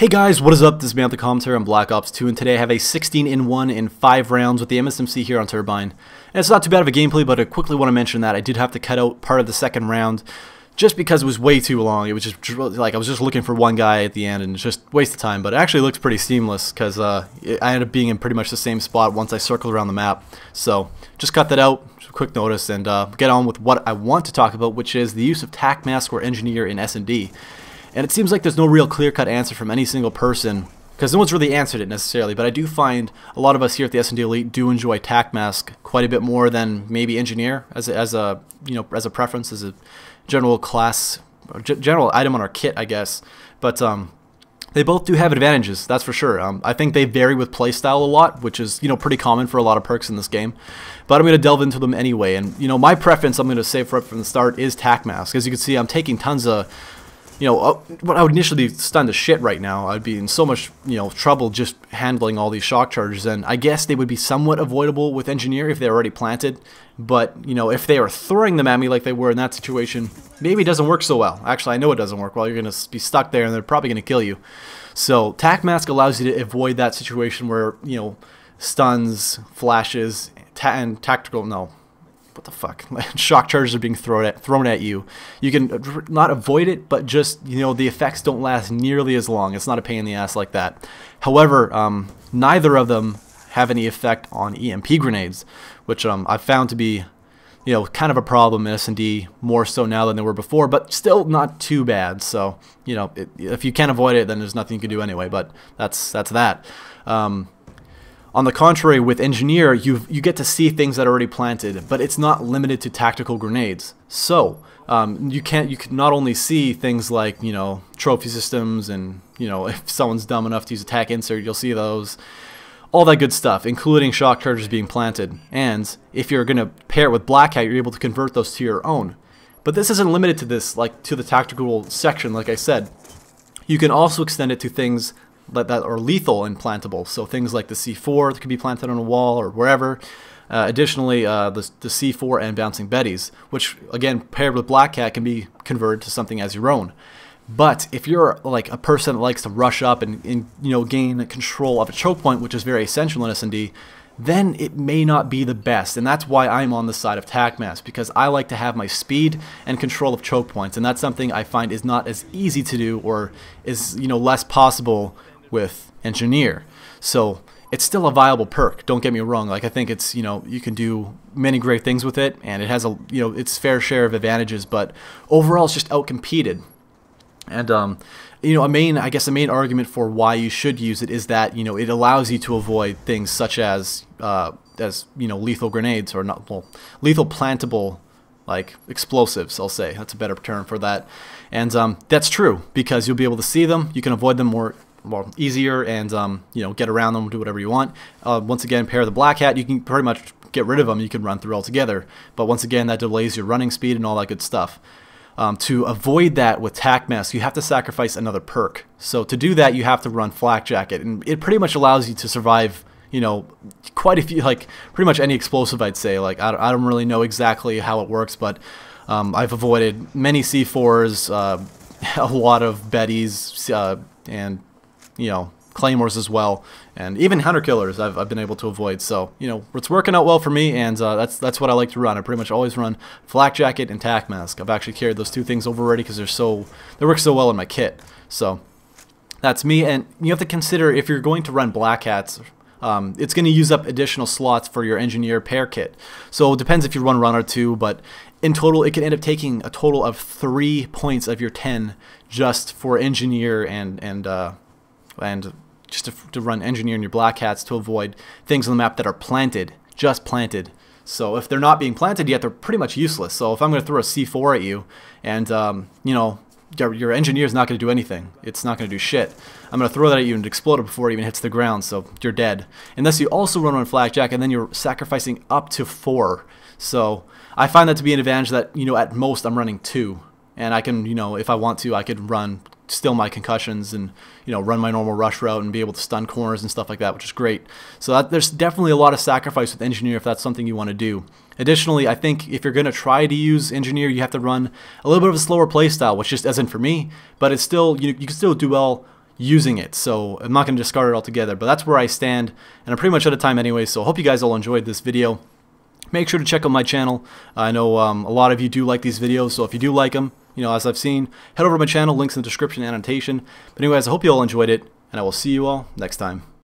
Hey guys, what is up? This is Man with the Commentary on Black Ops 2, and today I have a 16-in-1 in 5 rounds with the MSMC here on Turbine. And it's not too bad of a gameplay, but I quickly want to mention that I did have to cut out part of the second round just because it was way too long. It was just like I was just looking for one guy at the end and just waste of time, but it actually looks pretty seamless because I ended up being in pretty much the same spot once I circled around the map. So just cut that out, quick notice, and get on with what I want to talk about, which is the use of TAC mask or engineer in SnD. And it seems like there's no real clear-cut answer from any single person, because no one's really answered it necessarily, but I do find a lot of us here at the SnDElite do enjoy TAC mask quite a bit more than maybe engineer as a preference, as a general class, general item on our kit, I guess. But they both do have advantages, that's for sure. I think they vary with playstyle a lot, which is pretty common for a lot of perks in this game. But I'm going to delve into them anyway, and my preference, I'm going to say right from the start, is TAC mask. As you can see, I'm taking tons of what I would initially be stunned to shit right now. I'd be in so much, trouble just handling all these shock charges, and I guess they would be somewhat avoidable with engineer if they're already planted. But, if they are throwing them at me like they were in that situation, maybe it doesn't work so well. Actually, I know it doesn't work well. You're going to be stuck there, and they're probably going to kill you. So, TAC mask allows you to avoid that situation where, stuns, flashes, and tactical, no. What the fuck? Shock charges are being thrown at you. You can not avoid it, but just the effects don't last nearly as long. It's not a pain in the ass like that. However, neither of them have any effect on EMP grenades, which I've found to be kind of a problem in SnD, more so now than they were before, but still not too bad. So if you can't avoid it, then there's nothing you can do anyway. But that's that. On the contrary, with engineer, you get to see things that are already planted, but it's not limited to tactical grenades. So you can not only see things like trophy systems, and if someone's dumb enough to use a tac insert, you'll see those, all that good stuff, including shock charges being planted. And if you're gonna pair it with Black Hat, you're able to convert those to your own. But this isn't limited to this, like to the tactical section. Like I said, you can also extend it to things that are lethal and plantable, so things like the C4 that can be planted on a wall or wherever. Additionally, the C4 and bouncing betties, which again paired with Black Cat can be converted to something as your own. But if you're like a person that likes to rush up and gain control of a choke point, which is very essential in SnD, then it may not be the best, and that's why I'm on the side of TAC mask, because I like to have my speed and control of choke points, and that's something I find is not as easy to do, or is less possible with engineer. So it's still a viable perk, don't get me wrong. Like, I think it's you can do many great things with it, and it has a its fair share of advantages, but overall it's just outcompeted. And I guess the main argument for why you should use it is that it allows you to avoid things such as lethal grenades, or not, well, lethal plantable like explosives, I'll say. That's a better term for that. And that's true, because you'll be able to see them, you can avoid them more easier, and get around them, do whatever you want. Once again, pair the Black Hat, you can pretty much get rid of them, you can run through altogether, but once again that delays your running speed and all that good stuff. To avoid that with TAC mask, you have to sacrifice another perk. So to do that, you have to run Flak Jacket, and it pretty much allows you to survive quite a few, like pretty much any explosive, I'd say. Like, I don't really know exactly how it works, but I've avoided many C4s, a lot of betties, and claymores as well, and even hunter killers I've been able to avoid. So it's working out well for me, and that's what I like to run. I pretty much always run Flak Jacket and TAC mask. I've actually carried those two things over already because they work so well in my kit. So that's me. And you have to consider, if you're going to run Black Hats, it's going to use up additional slots for your engineer pair kit. So it depends if you run or 2, but in total it can end up taking a total of 3 points of your 10 just for engineer and just to run engineer in your Black Hats to avoid things on the map that are planted, just planted. So if they're not being planted yet, they're pretty much useless. So if I'm going to throw a C4 at you, and your engineer is not going to do anything, it's not going to do shit. I'm going to throw that at you and explode it before it even hits the ground, so you're dead. Unless you also run on Flak Jack, and then you're sacrificing up to 4. So I find that to be an advantage that at most I'm running 2, and I can if I want to, I could run still my concussions and run my normal rush route and be able to stun corners and stuff like that, which is great. So there's definitely a lot of sacrifice with engineer if that's something you want to do. Additionally, I think if you're going to try to use engineer, you have to run a little bit of a slower playstyle, which just isn't for me, but it's still you can still do well using it, so I'm not going to discard it altogether. But that's where I stand, and I'm pretty much out of time anyway, so I hope you guys all enjoyed this video. Make sure to check out my channel. I know a lot of you do like these videos, so if you do like them, as I've seen, head over to my channel, links in the description and annotation. But anyways, I hope you all enjoyed it, and I will see you all next time.